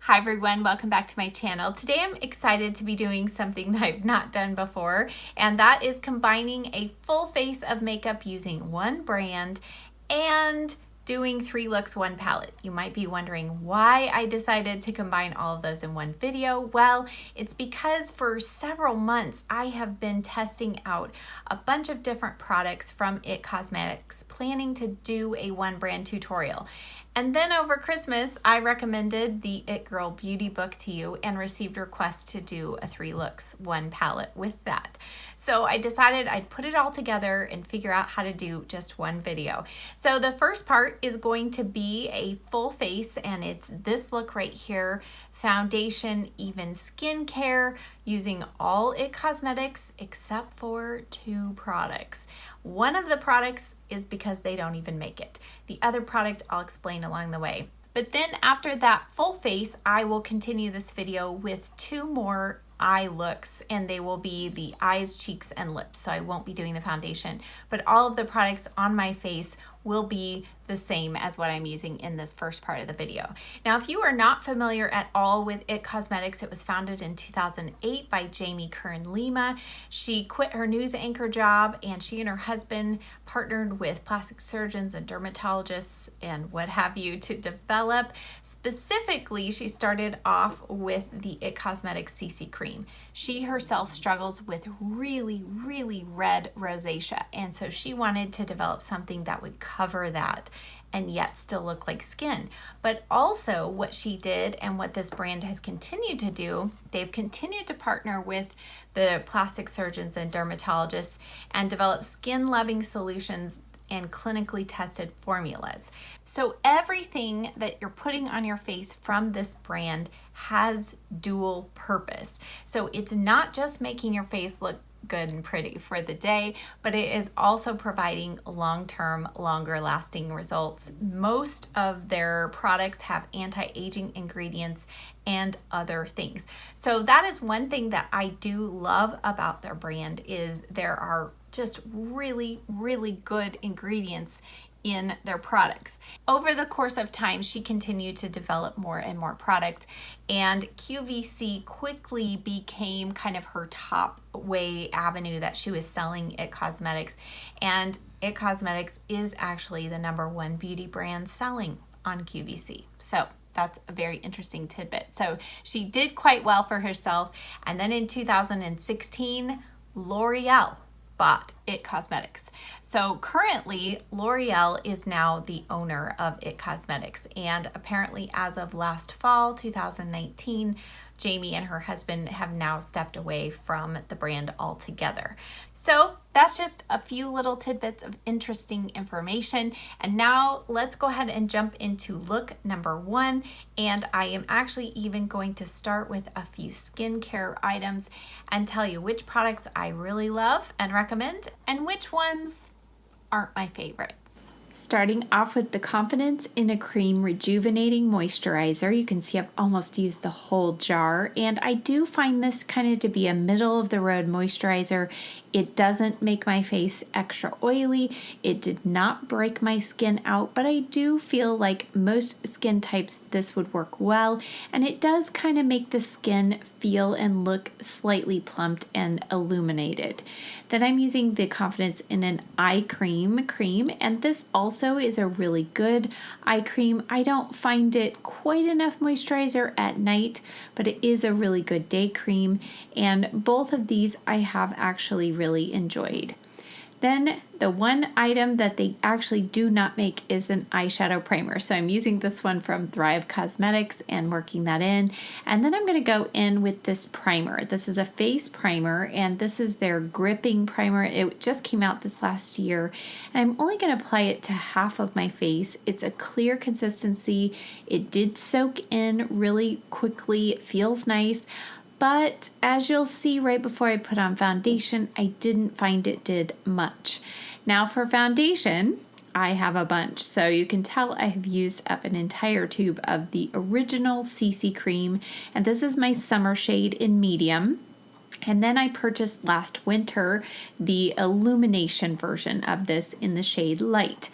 Hi everyone, welcome back to my channel. Today I'm excited to be doing something that I've not done before, and that is combining a full face of makeup using one brand and doing 3 looks, 1 palette. You might be wondering why I decided to combine all of those in one video. Well, it's because for several months I have been testing out a bunch of different products from IT Cosmetics, planning to do a one brand tutorial. And then over Christmas, I recommended the It Girl Beauty book to you and received requests to do a 3 looks, 1 palette with that. So I decided I'd put it all together and figure out how to do just one video. So the first part is going to be a full face, and it's this look right here: foundation, even skincare, using all IT Cosmetics except for 2 products. One of the products is because they don't even make it. The other product I'll explain along the way. But then after that full face, I will continue this video with 2 more eye looks, and they will be the eyes, cheeks, and lips. So I won't be doing the foundation, but all of the products on my face will be the same as what I'm using in this first part of the video. Now, if you are not familiar at all with IT Cosmetics, it was founded in 2008 by Jamie Kern-Lima. She quit her news anchor job, and she and her husband partnered with plastic surgeons and dermatologists and what have you to develop. Specifically, she started off with the IT Cosmetics CC cream. She herself struggles with really red rosacea, and so she wanted to develop something that would cover that and yet still look like skin. But also what she did, and what this brand has continued to do, they've continued to partner with the plastic surgeons and dermatologists and develop skin-loving solutions and clinically tested formulas. So everything that you're putting on your face from this brand has dual purpose. So it's not just making your face look good and pretty for the day, but it is also providing long-term, longer lasting results. Most of their products have anti-aging ingredients and other things. So that is one thing that I do love about their brand, is there are just really good ingredients in their products. Over the course of time, she continued to develop more and more products, and QVC quickly became kind of her top way avenue that she was selling IT Cosmetics. And IT Cosmetics is actually the #1 beauty brand selling on QVC. So that's a very interesting tidbit. So she did quite well for herself. And then in 2016, L'Oreal bought IT Cosmetics. So currently, L'Oreal is now the owner of IT Cosmetics, and apparently as of last fall, 2019, Jamie and her husband have now stepped away from the brand altogether. So that's just a few little tidbits of interesting information. And now let's go ahead and jump into look number 1. And I am actually even going to start with a few skincare items and tell you which products I really love and recommend and which ones aren't my favorites. Starting off with the Confidence in a Cream Rejuvenating Moisturizer. You can see I've almost used the whole jar, and I do find this kind of to be a middle of the road moisturizer. It doesn't make my face extra oily. It did not break my skin out, but I do feel like most skin types this would work well, and it does kind of make the skin feel and look slightly plumped and illuminated. Then I'm using the Confidence in an Eye Cream, and this also is a really good eye cream. I don't find it quite enough moisturizer at night, but it is a really good day cream, and both of these I have actually really enjoyed. Then the one item that they actually do not make is an eyeshadow primer. So I'm using this one from Thrive Cosmetics and working that in. And then I'm going to go in with this primer. This is a face primer, and this is their gripping primer. It just came out this last year, and I'm only going to apply it to half of my face. It's a clear consistency. It did soak in really quickly. It feels nice. But as you'll see right before I put on foundation, I didn't find it did much. Now for foundation, I have a bunch. So you can tell I have used up an entire tube of the original CC cream. And this is my summer shade in medium. And then I purchased last winter the Illumination version of this in the shade light.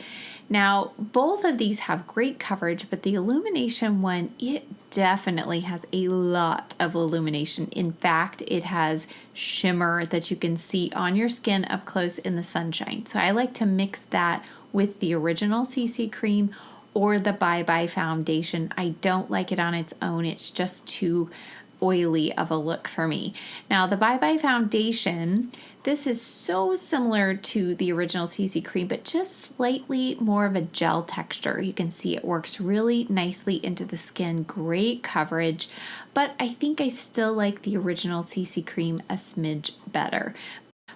Now, both of these have great coverage, but the Illumination one, it definitely has a lot of illumination. In fact, it has shimmer that you can see on your skin up close in the sunshine. So I like to mix that with the original CC cream or the Bye Bye foundation. I don't like it on its own. It's just too oily of a look for me. Now the Bye Bye foundation, this is so similar to the original CC cream, but just slightly more of a gel texture. You can see it works really nicely into the skin, great coverage, but I think I still like the original CC cream a smidge better.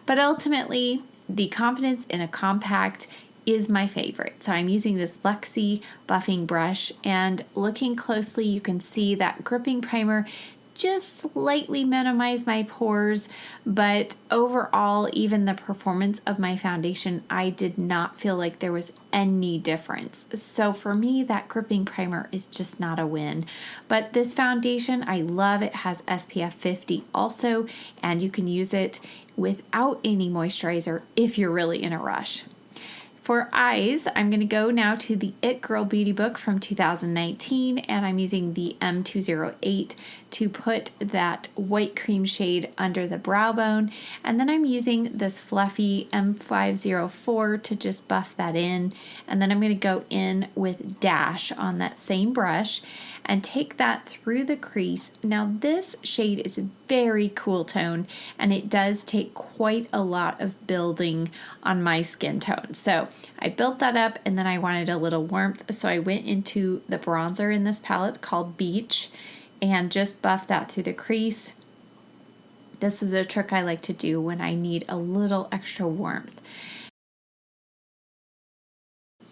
But ultimately, the Confidence in a Compact is my favorite. So I'm using this Luxe buffing brush, and looking closely, you can see that gripping primer just slightly minimize my pores, but overall, even the performance of my foundation, I did not feel like there was any difference. So for me, that gripping primer is just not a win. But this foundation, I love. It has SPF 50 also, and you can use it without any moisturizer if you're really in a rush. For eyes, I'm going to go now to the It Girl Beauty Book from 2019, and I'm using the M208 to put that white cream shade under the brow bone, and then I'm using this fluffy M504 to just buff that in, and then I'm going to go in with Dash on that same brush and take that through the crease. Now this shade is a very cool tone, and it does take quite a lot of building on my skin tone. So I built that up, and then I wanted a little warmth, so I went into the bronzer in this palette called Beach and just buffed that through the crease. This is a trick I like to do when I need a little extra warmth.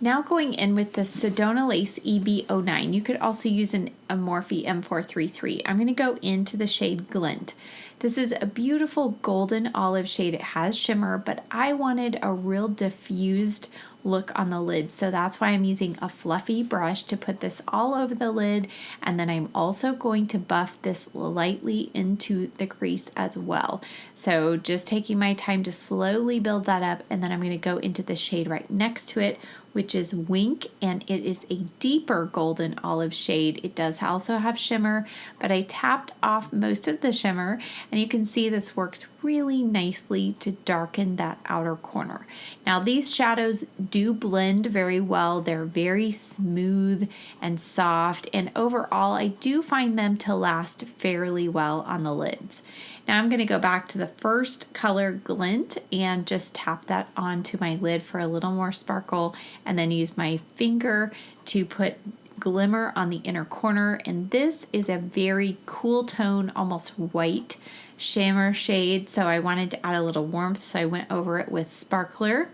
Now going in with the Sedona Lace EB09. You could also use a Morphe M433. I'm going to go into the shade Glint. This is a beautiful golden olive shade. It has shimmer, but I wanted a real diffused look on the lid, so that's why I'm using a fluffy brush to put this all over the lid, and then I'm also going to buff this lightly into the crease as well. So just taking my time to slowly build that up, and then I'm going to go into the shade right next to it, which is Wink, and it is a deeper golden olive shade. It does also have shimmer, but I tapped off most of the shimmer, and you can see this works really nicely to darken that outer corner. Now these shadows do blend very well. They're very smooth and soft, and overall I do find them to last fairly well on the lids. Now I'm going to go back to the first color, Glint, and just tap that onto my lid for a little more sparkle, and then use my finger to put Glimmer on the inner corner. And this is a very cool tone, almost white shimmer shade, so I wanted to add a little warmth, so I went over it with Sparkler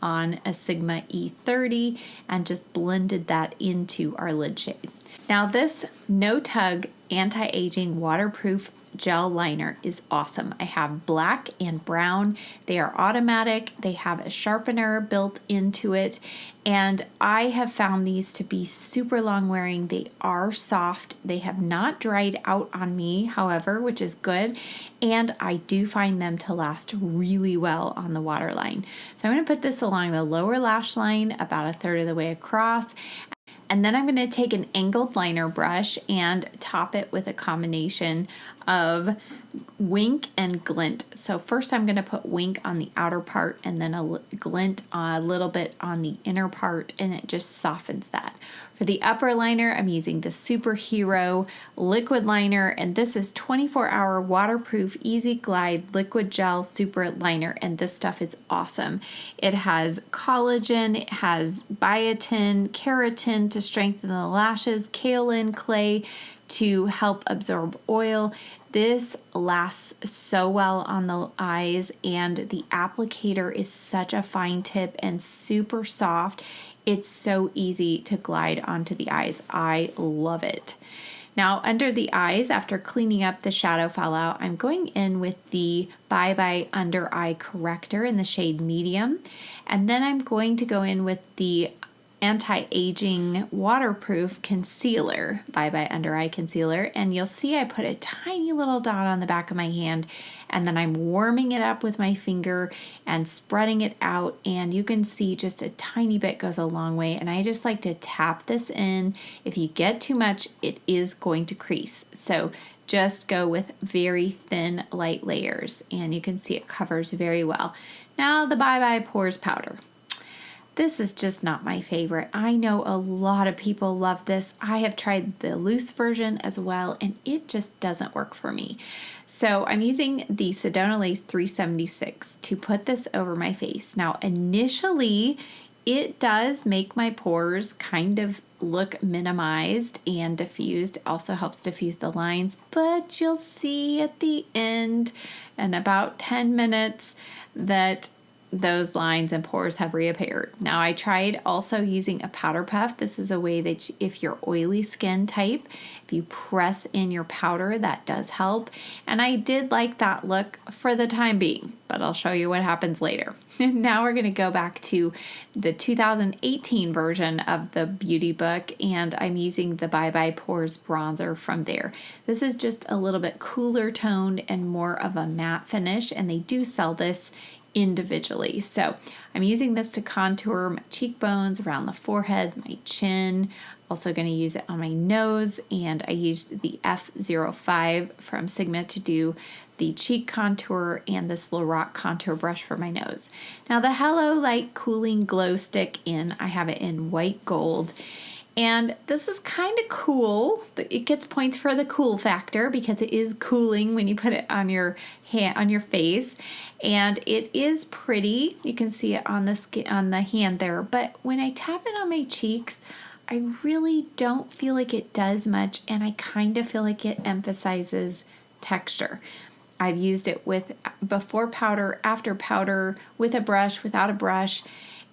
on a Sigma E30 and just blended that into our lid shade. Now this No Tug Anti-Aging Waterproof Gel Liner is awesome. I have black and brown. They are automatic. They have a sharpener built into it, and I have found these to be super long wearing. They are soft. They have not dried out on me, however, which is good, and I do find them to last really well on the waterline. So I'm going to put this along the lower lash line about a third of the way across, and then I'm going to take an angled liner brush and top it with a combination of Wink and Glint. So first I'm going to put Wink on the outer part, and then a Glint a little bit on the inner part, and it just softens that. For the upper liner, I'm using the Superhero liquid liner, and this is 24-hour waterproof easy glide liquid gel super liner, and this stuff is awesome. It has collagen, it has biotin, keratin to strengthen the lashes, kaolin clay to help absorb oil. This lasts so well on the eyes, and the applicator is such a fine tip and super soft. It's so easy to glide onto the eyes. I love it. Now under the eyes, after cleaning up the shadow fallout, I'm going in with the Bye Bye Under Eye Corrector in the shade Medium. And then I'm going to go in with the anti-aging waterproof concealer, Bye Bye Under Eye Concealer, and you'll see I put a tiny little dot on the back of my hand, and then I'm warming it up with my finger and spreading it out, and you can see just a tiny bit goes a long way, and I just like to tap this in. If you get too much, it is going to crease, so just go with very thin, light layers, and you can see it covers very well. Now the Bye Bye Pores Powder. This is just not my favorite. I know a lot of people love this. I have tried the loose version as well, and it just doesn't work for me. So I'm using the Sedona Lace 376 to put this over my face. Now, initially, it does make my pores kind of look minimized and diffused. It also helps diffuse the lines, but you'll see at the end, in about 10 minutes, that those lines and pores have reappeared. Now I tried also using a powder puff. This is a way that if you're oily skin type, if you press in your powder, that does help. And I did like that look for the time being, but I'll show you what happens later. Now we're going to go back to the 2018 version of the beauty book, and I'm using the Bye Bye Pores bronzer from there. This is just a little bit cooler toned and more of a matte finish, and they do sell this individually. So I'm using this to contour my cheekbones, around the forehead, my chin. Also going to use it on my nose, and I used the F05 from Sigma to do the cheek contour and this Lorac contour brush for my nose. Now the Hallow Light Cooling Glow Stick I have it in white gold. And this is kind of cool. It gets points for the cool factor because it is cooling when you put it on your hand, on your face, and it is pretty. You can see it on the hand there. But when I tap it on my cheeks, I really don't feel like it does much, and I kind of feel like it emphasizes texture. I've used it with before powder, after powder, with a brush, without a brush,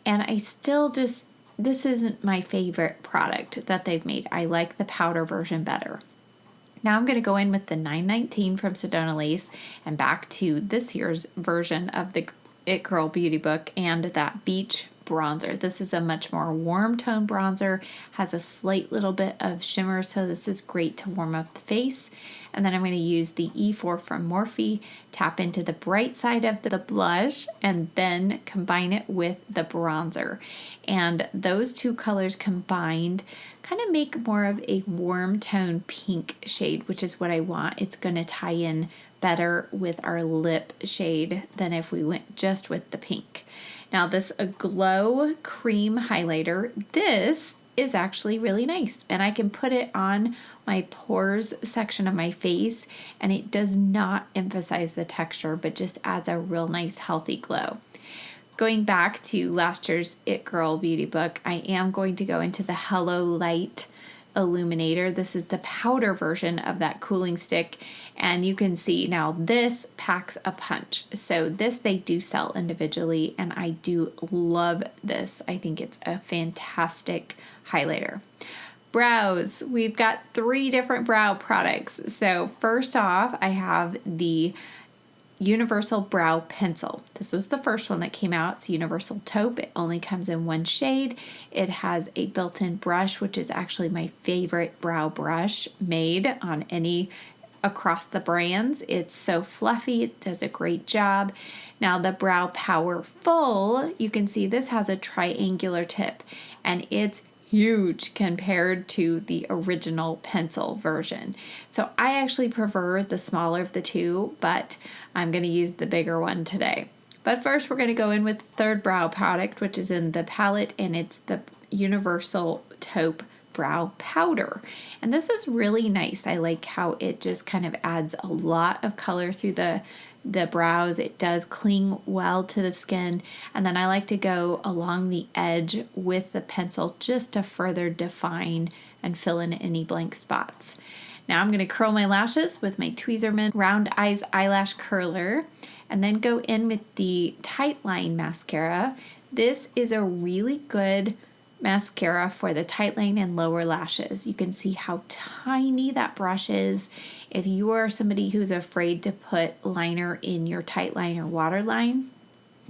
and I still just. This isn't my favorite product that they've made. I like the powder version better. Now I'm going to go in with the 919 from Sedona Lace and back to this year's version of the It Girl Beauty Book and that Beach bronzer. This is a much more warm tone bronzer, has a slight little bit of shimmer, so this is great to warm up the face. And then I'm going to use the E4 from Morphe, tap into the bright side of the blush, and then combine it with the bronzer. And those two colors combined kind of make more of a warm tone pink shade, which is what I want. It's going to tie in better with our lip shade than if we went just with the pink. Now this Glow Cream Highlighter, this is actually really nice, and I can put it on my pores section of my face, and it does not emphasize the texture, but just adds a real nice healthy glow. Going back to last year's It Girl Beauty Book, I am going to go into the Hello Light Illuminator. This is the powder version of that cooling stick, and you can see now this packs a punch. So this they do sell individually, and I do love this. I think it's a fantastic highlighter. Brows, we've got 3 different brow products. So first off, I have the Universal Brow Pencil. This was the first one that came out. It's Universal Taupe. It only comes in 1 shade. It has a built-in brush, which is actually my favorite brow brush made on any across the brands. It's so fluffy. It does a great job. Now the Brow Power Full, you can see this has a triangular tip, and it's huge compared to the original pencil version. So I actually prefer the smaller of the two, but I'm going to use the bigger one today. But first we're going to go in with the third brow product, which is in the palette, and it's the Universal Taupe Brow Powder. And this is really nice. I like how it just kind of adds a lot of color through the brows. It does cling well to the skin, and then I like to go along the edge with the pencil just to further define and fill in any blank spots. Now I'm going to curl my lashes with my Tweezerman Round Eyes Eyelash Curler, and then go in with the Tight Line Mascara. This is a really good mascara for the tight line and lower lashes. You can see how tiny that brush is. If you are somebody who's afraid to put liner in your tight line or waterline,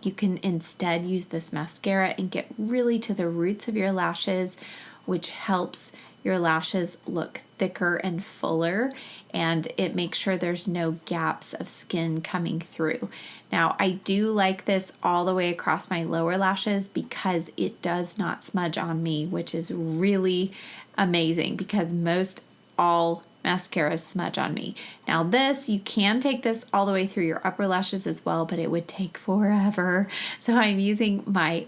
you can instead use this mascara and get really to the roots of your lashes, which helps your lashes look thicker and fuller, and it makes sure there's no gaps of skin coming through. Now, I do like this all the way across my lower lashes because it does not smudge on me, which is really amazing because most all mascaras smudge on me. Now this, you can take this all the way through your upper lashes as well, but it would take forever. So I'm using my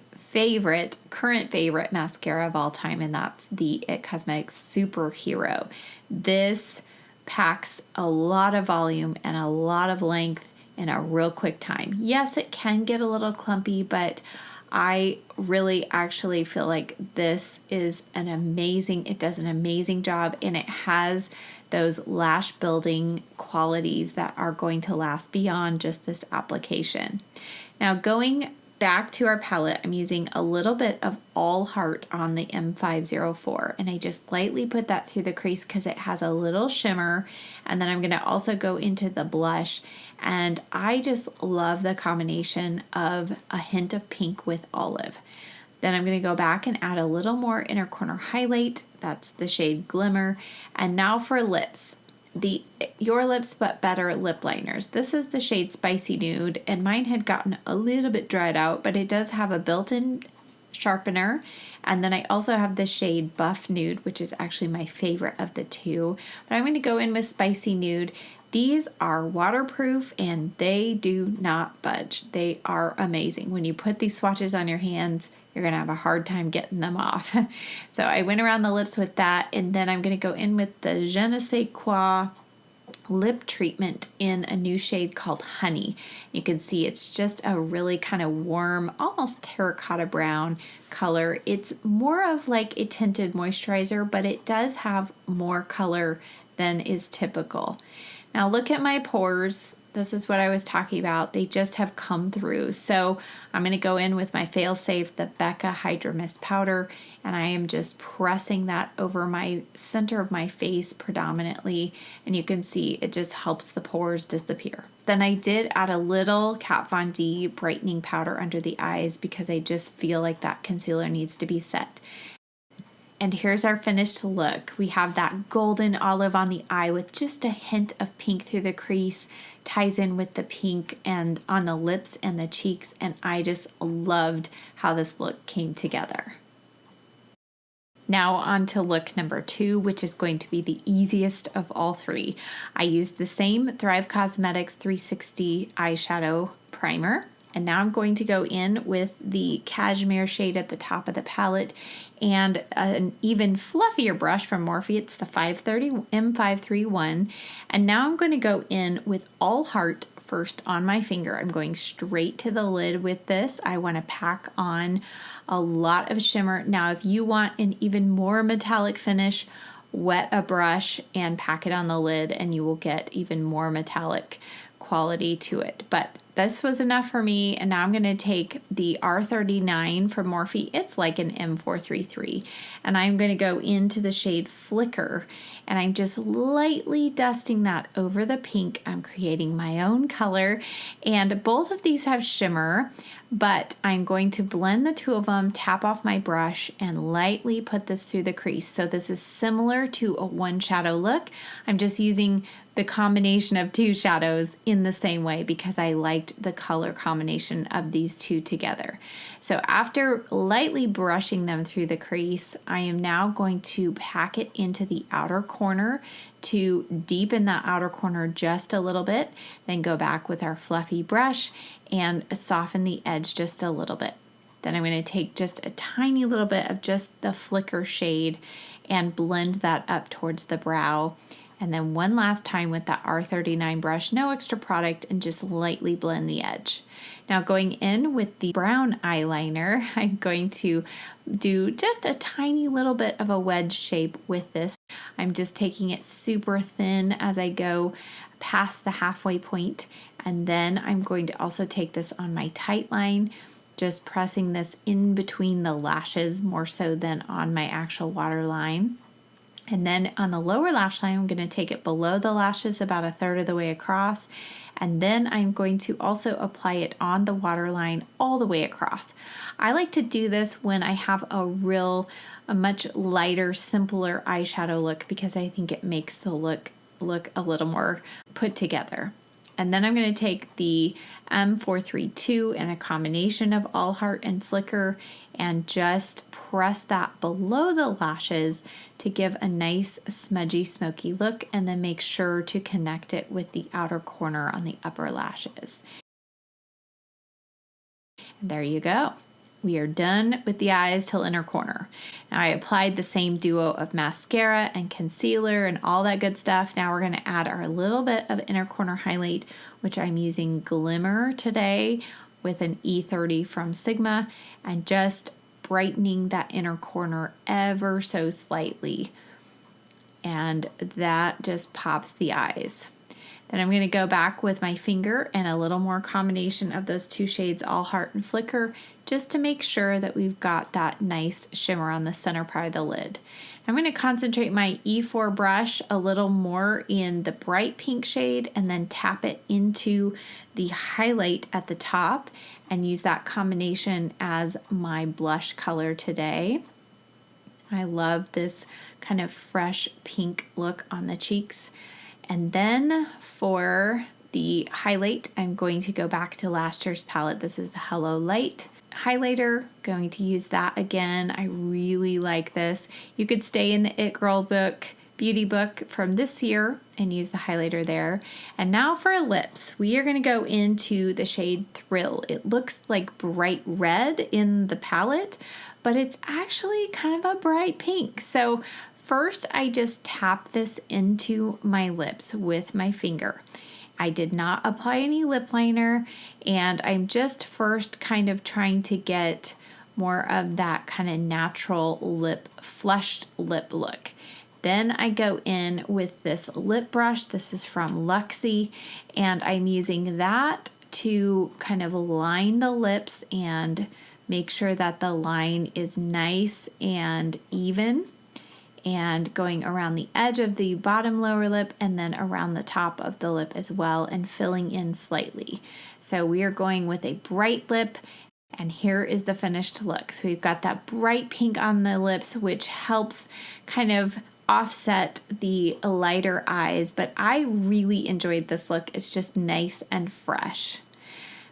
current favorite mascara of all time, and that's the It Cosmetics Superhero. This packs a lot of volume and a lot of length in a real quick time. Yes, it can get a little clumpy, but I really actually feel like this is it does an amazing job, and it has those lash building qualities that are going to last beyond just this application. Now, going back to our palette, I'm using a little bit of All Heart on the M504, and I just lightly put that through the crease because it has a little shimmer, and then I'm going to also go into the blush, and I just love the combination of a hint of pink with olive. Then I'm going to go back and add a little more inner corner highlight. That's the shade Glimmer. And now for lips. The Your Lips But Better lip liners. This is the shade Spicy Nude, and mine had gotten a little bit dried out, but it does have a built-in sharpener. And then I also have the shade Buff Nude, which is actually my favorite of the two. But I'm going to go in with Spicy Nude. These are waterproof and they do not budge. They are amazing. When you put these swatches on your hands, you're going to have a hard time getting them off. So I went around the lips with that, and then I'm going to go in with the Je ne sais quoi lip treatment in a new shade called Honey. You can see it's just a really kind of warm, almost terracotta brown color. It's more of like a tinted moisturizer, but it does have more color than is typical. Now look at my pores. This is what I was talking about. They just have come through. So I'm going to go in with my Failsafe, the Becca Hydra Mist Powder, and I am just pressing that over my center of my face predominantly. And you can see it just helps the pores disappear. Then I did add a little Kat Von D brightening powder under the eyes because I just feel like that concealer needs to be set. And here's our finished look. We have that golden olive on the eye with just a hint of pink through the crease, ties in with the pink and on the lips and the cheeks, and I just loved how this look came together. Now on to look number 2, which is going to be the easiest of all three. I used the same Thrive Causemetics 360 eyeshadow primer. And now I'm going to go in with the cashmere shade at the top of the palette and an even fluffier brush from Morphe. It's the M531. And now I'm going to go in with All Heart first on my finger. I'm going straight to the lid with this. I want to pack on a lot of shimmer. Now, if you want an even more metallic finish, wet a brush and pack it on the lid and you will get even more metallic quality to it. But this was enough for me, and now I'm going to take the R39 from Morphe. It's like an M433, and I'm going to go into the shade Flicker, and I'm just lightly dusting that over the pink. I'm creating my own color, and both of these have shimmer, but I'm going to blend the two of them, tap off my brush, and lightly put this through the crease. So this is similar to a one shadow look. I'm just using the combination of two shadows in the same way because I liked the color combination of these two together. So after lightly brushing them through the crease, I am now going to pack it into the outer corner to deepen that outer corner just a little bit, then go back with our fluffy brush and soften the edge just a little bit. Then I'm going to take just a tiny little bit of just the Flicker shade and blend that up towards the brow. And then one last time with that R39 brush, no extra product, and just lightly blend the edge. Now going in with the brown eyeliner, I'm going to do just a tiny little bit of a wedge shape with this. I'm just taking it super thin as I go past the halfway point. And then I'm going to also take this on my tight line, just pressing this in between the lashes more so than on my actual waterline. And then on the lower lash line, I'm going to take it below the lashes about 1/3 of the way across. And then I'm going to also apply it on the waterline all the way across. I like to do this when I have a much lighter, simpler eyeshadow look because I think it makes the look a little more put together. And then I'm going to take the M432 and a combination of All Heart and Flicker and just press that below the lashes to give a nice smudgy, smoky look, and then make sure to connect it with the outer corner on the upper lashes. And there you go. We are done with the eyes till inner corner. Now I applied the same duo of mascara and concealer and all that good stuff. Now we're going to add our little bit of inner corner highlight, which I'm using Glimmer today with an E30 from Sigma, and just brightening that inner corner ever so slightly. And that just pops the eyes. Then I'm going to go back with my finger and a little more combination of those two shades, All Heart and Flicker, just to make sure that we've got that nice shimmer on the center part of the lid. I'm going to concentrate my E4 brush a little more in the bright pink shade and then tap it into the highlight at the top and use that combination as my blush color today. I love this kind of fresh pink look on the cheeks. And then for the highlight, I'm going to go back to last year's palette. This is the Hallow Light highlighter. Going to use that again. I really like this. You could stay in the It Girl book, beauty book from this year and use the highlighter there. And now for lips, we are going to go into the shade Thrill. It looks like bright red in the palette, but it's actually kind of a bright pink. So first, I just tap this into my lips with my finger. I did not apply any lip liner, and I'm just first kind of trying to get more of that kind of natural lip, flushed lip look. Then I go in with this lip brush. This is from Luxe, and I'm using that to kind of line the lips and make sure that the line is nice and even, and going around the edge of the bottom lower lip and then around the top of the lip as well, and filling in slightly. So we are going with a bright lip, and here is the finished look. So we've got that bright pink on the lips, which helps kind of offset the lighter eyes, but I really enjoyed this look. It's just nice and fresh.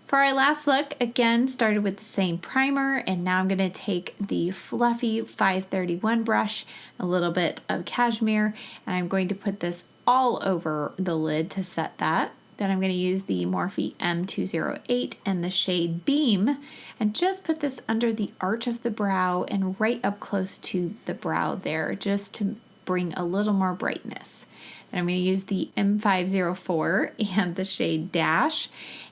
For our last look, again, started with the same primer, and now I'm going to take the fluffy 531 brush, a little bit of cashmere, and I'm going to put this all over the lid to set that. Then I'm going to use the Morphe M208 and the shade Beam, and just put this under the arch of the brow and right up close to the brow there, just to bring a little more brightness. And I'm going to use the M504 and the shade Dash.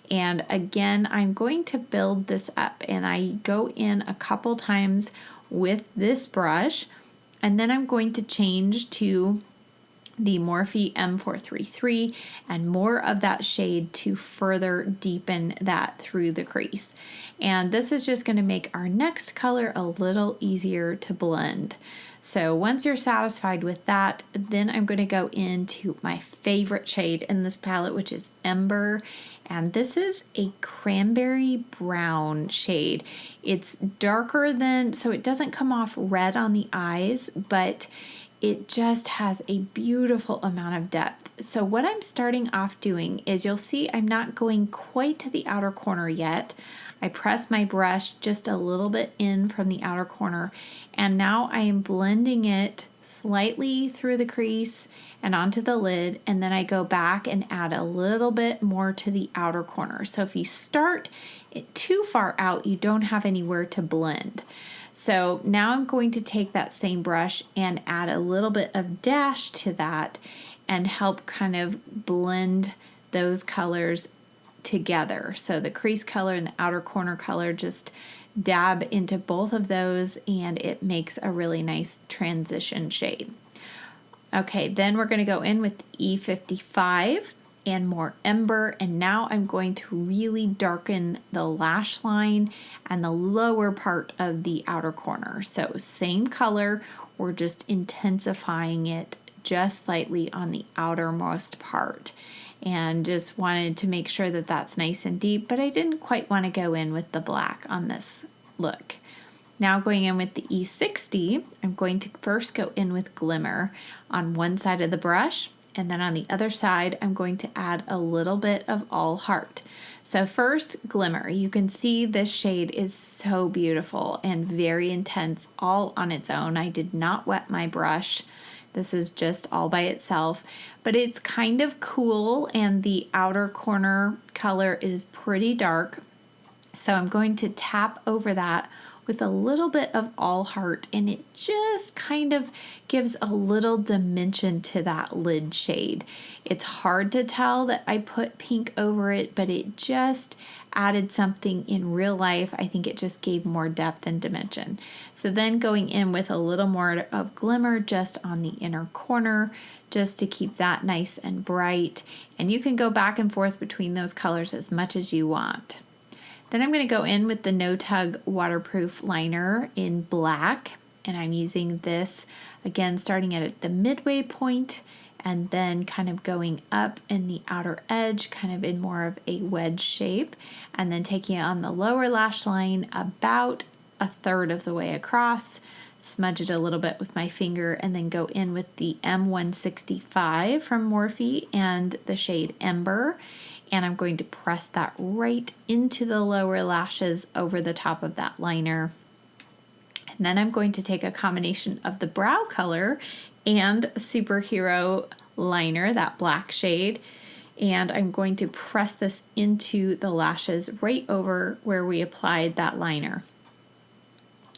And again, I'm going to build this up, and I go in a couple times with this brush, and then I'm going to change to the Morphe M433 and more of that shade to further deepen that through the crease. And this is just going to make our next color a little easier to blend. So once you're satisfied with that, then I'm going to go into my favorite shade in this palette, which is Ember. And this is a cranberry brown shade. It's darker than, so it doesn't come off red on the eyes, but it just has a beautiful amount of depth. So what I'm starting off doing is, you'll see I'm not going quite to the outer corner yet. I press my brush just a little bit in from the outer corner, and now I am blending it slightly through the crease and onto the lid, and then I go back and add a little bit more to the outer corner. So if you start it too far out, you don't have anywhere to blend. So now I'm going to take that same brush and add a little bit of Dash to that and help kind of blend those colors together. So the crease color and the outer corner color, just dab into both of those, and it makes a really nice transition shade. Okay, then we're going to go in with E55 and more Ember, and now I'm going to really darken the lash line and the lower part of the outer corner. So same color, we're just intensifying it just slightly on the outermost part. And just wanted to make sure that that's nice and deep, but I didn't quite want to go in with the black on this look. Now going in with the E60, I'm going to first go in with glimmer on one side of the brush, and then on the other side, I'm going to add a little bit of all heart. So first, glimmer. You can see this shade is so beautiful and very intense all on its own. I did not wet my brush. This is just all by itself, but it's kind of cool and the outer corner color is pretty dark. So I'm going to tap over that with a little bit of all heart, and it just kind of gives a little dimension to that lid shade. It's hard to tell that I put pink over it, but it just added something in real life. I think it just gave more depth and dimension. So then going in with a little more of glimmer just on the inner corner, just to keep that nice and bright. And you can go back and forth between those colors as much as you want. Then I'm going to go in with the No Tug waterproof liner in black, and I'm using this again starting at the midway point and then kind of going up in the outer edge, kind of in more of a wedge shape, and then taking it on the lower lash line about a third of the way across, smudge it a little bit with my finger, and then go in with the M165 from Morphe and the shade Ember. And I'm going to press that right into the lower lashes over the top of that liner. And then I'm going to take a combination of the brow color and Superhero liner, that black shade, and I'm going to press this into the lashes right over where we applied that liner.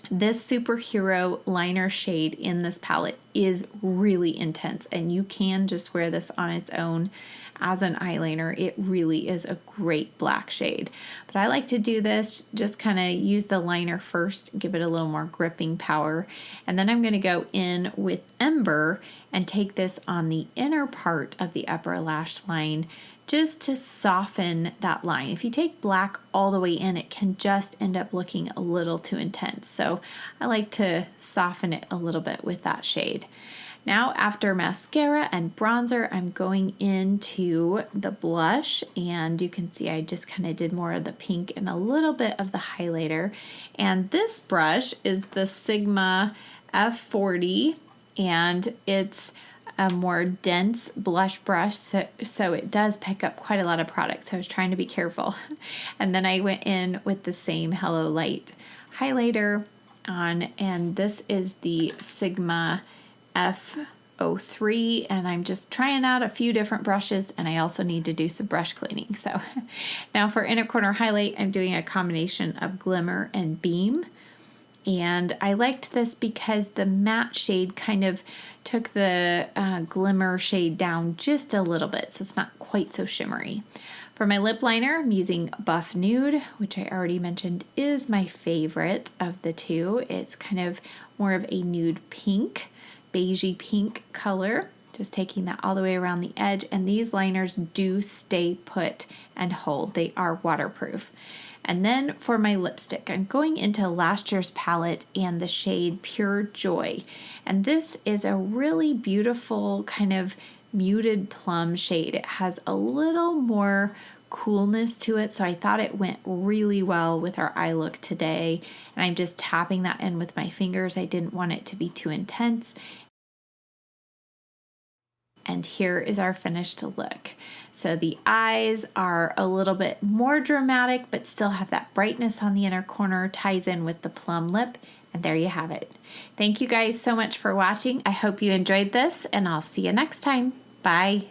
This Superhero liner shade in this palette is really intense, and you can just wear this on its own as an eyeliner. It really is a great black shade. But I like to do this, just kind of use the liner first, give it a little more gripping power. And then I'm going to go in with Ember and take this on the inner part of the upper lash line just to soften that line. If you take black all the way in, it can just end up looking a little too intense. So I like to soften it a little bit with that shade. Now after mascara and bronzer, I'm going into the blush, and you can see I just kind of did more of the pink and a little bit of the highlighter. And this brush is the Sigma F40, and it's a more dense blush brush, so it does pick up quite a lot of product, so I was trying to be careful. And then I went in with the same Hello Light highlighter on, and this is the Sigma F03, and I'm just trying out a few different brushes, and I also need to do some brush cleaning. So now for inner corner highlight, I'm doing a combination of glimmer and beam. And I liked this because the matte shade kind of took the glimmer shade down just a little bit, so it's not quite so shimmery. For my lip liner, I'm using Buff Nude, which I already mentioned is my favorite of the two. It's kind of more of a nude pink, beigey pink color. Just taking that all the way around the edge, and these liners do stay put and hold. They are waterproof. And then for my lipstick, I'm going into last year's palette and the shade Pure Joy. And this is a really beautiful kind of muted plum shade. It has a little more coolness to it, so I thought it went really well with our eye look today. And I'm just tapping that in with my fingers. I didn't want it to be too intense. And here is our finished look. So the eyes are a little bit more dramatic, but still have that brightness on the inner corner, ties in with the plum lip, and there you have it. Thank you guys so much for watching. I hope you enjoyed this, and I'll see you next time. Bye.